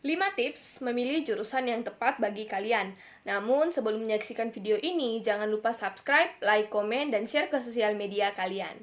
5 tips memilih jurusan yang tepat bagi kalian. Namun, sebelum menyaksikan video ini, jangan lupa subscribe, like, komen, dan share ke sosial media kalian.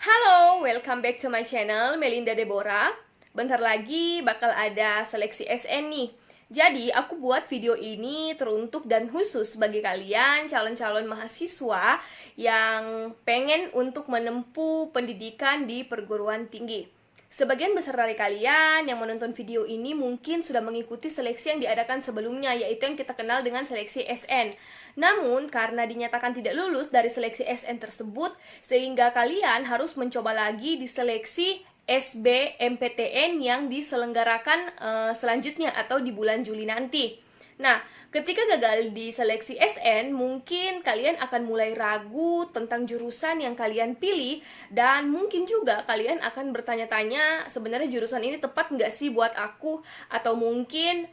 Halo, welcome back to my channel, Melinda Deborah. Bentar lagi bakal ada seleksi SN nih. Jadi, aku buat video ini teruntuk dan khusus bagi kalian calon-calon mahasiswa yang pengen untuk menempuh pendidikan di perguruan tinggi. Sebagian besar dari kalian yang menonton video ini mungkin sudah mengikuti seleksi yang diadakan sebelumnya, yaitu yang kita kenal dengan seleksi SN. Namun, karena dinyatakan tidak lulus dari seleksi SN tersebut, sehingga kalian harus mencoba lagi di seleksi SBMPTN yang diselenggarakan selanjutnya atau di bulan Juli nanti. Nah, ketika gagal di seleksi SN, mungkin kalian akan mulai ragu tentang jurusan yang kalian pilih, dan mungkin juga kalian akan bertanya-tanya, sebenarnya jurusan ini tepat nggak sih buat aku? Atau mungkin,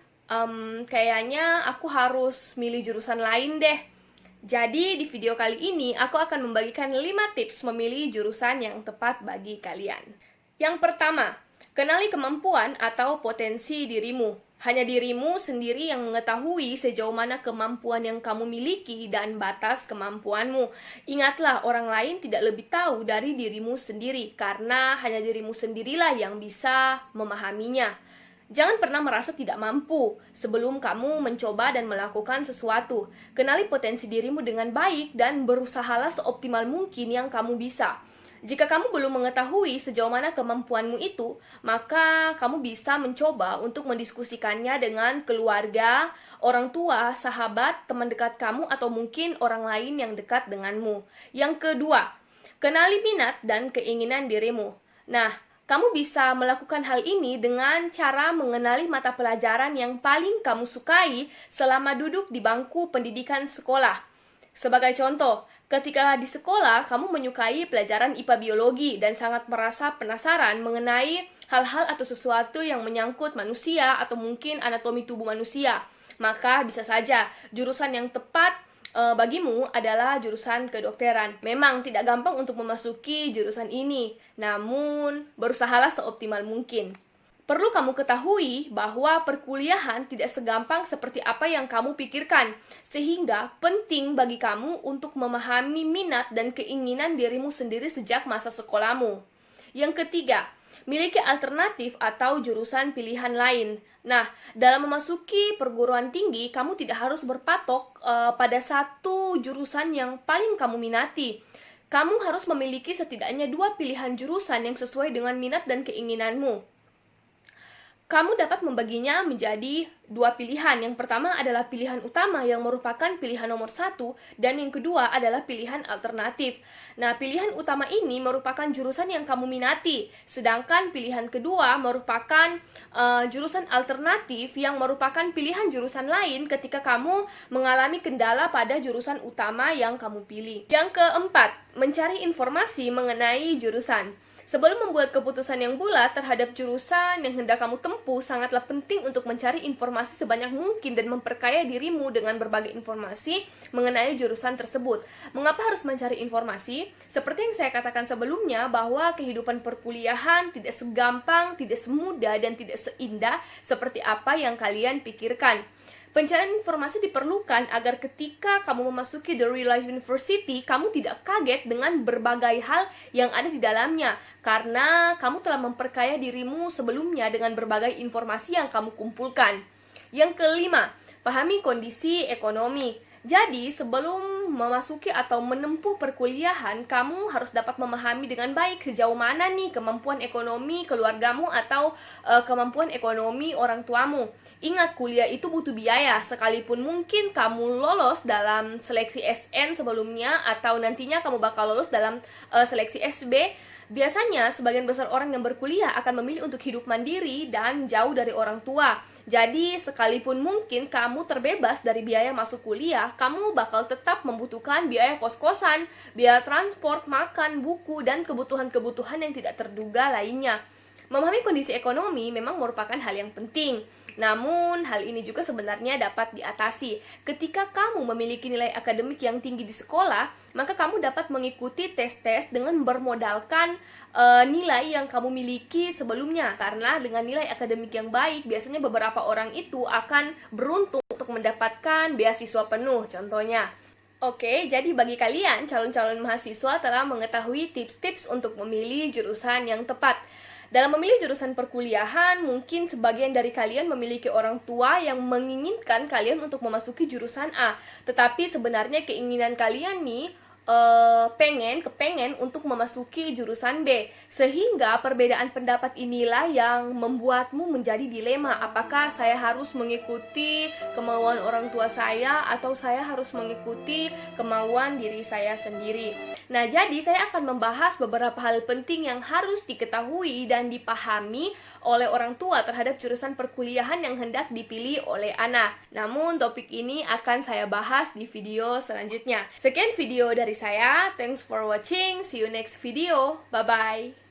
kayaknya aku harus milih jurusan lain deh. Jadi, di video kali ini, aku akan membagikan 5 tips memilih jurusan yang tepat bagi kalian. Yang pertama, kenali kemampuan atau potensi dirimu. Hanya dirimu sendiri yang mengetahui sejauh mana kemampuan yang kamu miliki dan batas kemampuanmu. Ingatlah, orang lain tidak lebih tahu dari dirimu sendiri, karena hanya dirimu sendirilah yang bisa memahaminya. Jangan pernah merasa tidak mampu sebelum kamu mencoba dan melakukan sesuatu. Kenali potensi dirimu dengan baik dan berusahalah seoptimal mungkin yang kamu bisa. Jika kamu belum mengetahui sejauh mana kemampuanmu itu, maka kamu bisa mencoba untuk mendiskusikannya dengan keluarga, orang tua, sahabat, teman dekat kamu, atau mungkin orang lain yang dekat denganmu. Yang kedua, kenali minat dan keinginan dirimu. Nah, kamu bisa melakukan hal ini dengan cara mengenali mata pelajaran yang paling kamu sukai selama duduk di bangku pendidikan sekolah. Sebagai contoh, ketika di sekolah kamu menyukai pelajaran IPA biologi dan sangat merasa penasaran mengenai hal-hal atau sesuatu yang menyangkut manusia atau mungkin anatomi tubuh manusia, maka bisa saja jurusan yang tepat bagimu adalah jurusan kedokteran. Memang tidak gampang untuk memasuki jurusan ini, namun berusahalah seoptimal mungkin. Perlu kamu ketahui bahwa perkuliahan tidak segampang seperti apa yang kamu pikirkan, sehingga penting bagi kamu untuk memahami minat dan keinginan dirimu sendiri sejak masa sekolahmu. Yang ketiga, miliki alternatif atau jurusan pilihan lain. Nah, dalam memasuki perguruan tinggi, kamu tidak harus berpatok pada satu jurusan yang paling kamu minati. Kamu harus memiliki setidaknya 2 pilihan jurusan yang sesuai dengan minat dan keinginanmu. Kamu dapat membaginya menjadi 2 pilihan. Yang pertama adalah pilihan utama yang merupakan pilihan nomor 1, dan yang kedua adalah pilihan alternatif. Nah, pilihan utama ini merupakan jurusan yang kamu minati, sedangkan pilihan kedua merupakan jurusan alternatif yang merupakan pilihan jurusan lain ketika kamu mengalami kendala pada jurusan utama yang kamu pilih. Yang keempat, mencari informasi mengenai jurusan. Sebelum membuat keputusan yang bulat terhadap jurusan yang hendak kamu tempuh, sangatlah penting untuk mencari informasi sebanyak mungkin dan memperkaya dirimu dengan berbagai informasi mengenai jurusan tersebut. Mengapa harus mencari informasi? Seperti yang saya katakan sebelumnya, bahwa kehidupan perkuliahan tidak segampang, tidak semudah, dan tidak seindah seperti apa yang kalian pikirkan. Pencarian informasi diperlukan agar ketika kamu memasuki The Real Life University, kamu tidak kaget dengan berbagai hal yang ada di dalamnya, karena kamu telah memperkaya dirimu sebelumnya dengan berbagai informasi yang kamu kumpulkan. Yang kelima, pahami kondisi ekonomi. Jadi, sebelum memasuki atau menempuh perkuliahan, kamu harus dapat memahami dengan baik sejauh mana nih kemampuan ekonomi keluargamu atau kemampuan ekonomi orang tuamu. Ingat, kuliah itu butuh biaya, sekalipun mungkin kamu lolos dalam seleksi SN sebelumnya atau nantinya kamu bakal lolos dalam seleksi SB. Biasanya, sebagian besar orang yang berkuliah akan memilih untuk hidup mandiri dan jauh dari orang tua. Jadi, sekalipun mungkin kamu terbebas dari biaya masuk kuliah, kamu bakal tetap membutuhkan biaya kos-kosan, biaya transport, makan, buku, dan kebutuhan-kebutuhan yang tidak terduga lainnya. Memahami kondisi ekonomi memang merupakan hal yang penting. Namun, hal ini juga sebenarnya dapat diatasi. Ketika kamu memiliki nilai akademik yang tinggi di sekolah, maka kamu dapat mengikuti tes-tes dengan bermodalkan nilai yang kamu miliki sebelumnya. Karena dengan nilai akademik yang baik, biasanya beberapa orang itu akan beruntung untuk mendapatkan beasiswa penuh, contohnya. Oke, jadi bagi kalian calon-calon mahasiswa telah mengetahui tips-tips untuk memilih jurusan yang tepat. Dalam memilih jurusan perkuliahan, mungkin sebagian dari kalian memiliki orang tua yang menginginkan kalian untuk memasuki jurusan A. Tetapi sebenarnya keinginan kalian nih kepengen untuk memasuki jurusan B. Sehingga perbedaan pendapat inilah yang membuatmu menjadi dilema. Apakah saya harus mengikuti kemauan orang tua saya atau saya harus mengikuti kemauan diri saya sendiri. Nah, jadi saya akan membahas beberapa hal penting yang harus diketahui dan dipahami oleh orang tua terhadap jurusan perkuliahan yang hendak dipilih oleh anak. Namun, topik ini akan saya bahas di video selanjutnya. Sekian video dari saya. Thanks for watching. See you next video. Bye-bye.